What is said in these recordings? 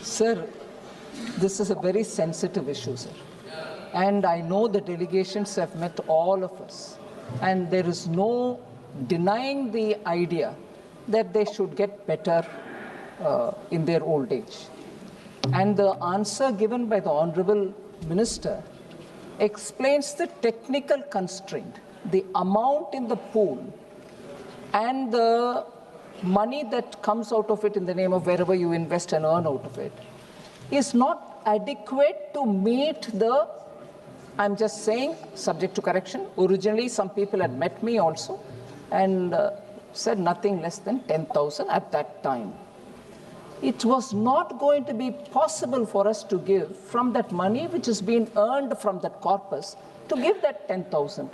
Sir, this is a very sensitive issue, sir. And I know the delegations have met all of us. And there is no denying the idea that they should get better in their old age. And the answer given by the Honorable Minister explains the technical constraint, the amount in the pool, and the money that comes out of it in the name of wherever you invest and earn out of it is not adequate to meet the, I'm just saying, subject to correction. Originally, some people had met me also and said nothing less than 10,000 at that time. It was not going to be possible for us to give from that money which has been earned from that corpus to give that 10,000.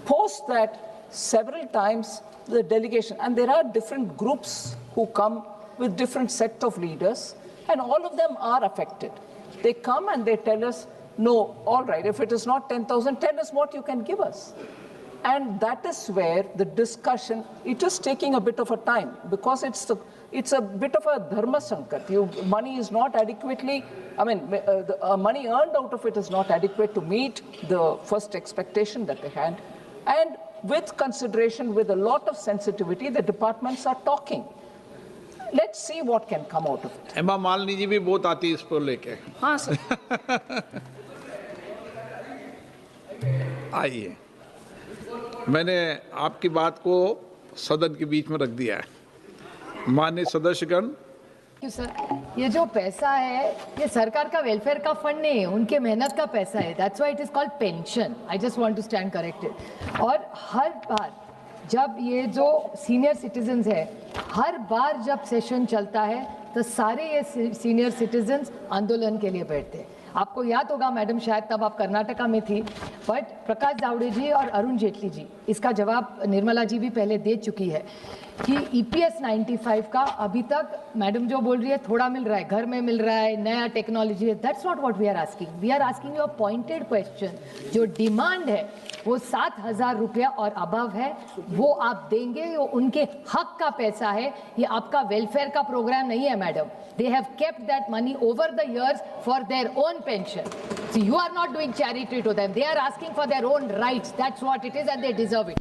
Post that, several times the delegation, and there are different groups who come with different set of leaders, and all of them are affected. They come and they tell us, no, all right, if it is not 10,000, tell us what you can give us. And that is where the discussion, it is taking a bit of a time, because it's a bit of a dharma sankat. Money is not adequately, money earned out of it is not adequate to meet the first expectation that they had. And with consideration, with a lot of sensitivity, the departments are talking. Let's see what can come out of it. Hema Malini ji भी बहुत आती है इस पर लेके। हाँ sir. आइए, मैंने आपकी बात को सदन के बीच में रख दिया है। माननीय सदस्यगण, सर, ये जो पैसा है ये सरकार का वेलफेयर का फंड नहीं है, उनके मेहनत का पैसा है। That's why it is called pension. I just want to stand corrected. और हर बार जब ये जो सीनियर सिटीजन्स है, हर बार जब सेशन चलता है तो सारे ये सीनियर सिटीजन्स आंदोलन के लिए बैठते हैं। आपको याद होगा मैडम, शायद तब आप कर्नाटका में थी, बट प्रकाश जावड़े जी और अरुण जेटली जी, इसका जवाब निर्मला जी भी पहले दे चुकी है कि EPS 95 का अभी तक मैडम जो बोल रही है थोड़ा मिल रहा है, घर में मिल रहा है, नया टेक्नोलॉजी है। That's not what we are asking. We are asking you a pointed question. जो डिमांड है वो 7,000 रुपया और अबव है, वो आप देंगे, वो उनके हक का पैसा है। ये आपका वेलफेयर का प्रोग्राम नहीं है madam. They have kept that money over the years for their own pension. So you are not doing charity to them. They are asking for their own rights. That's what it is, and they deserve it.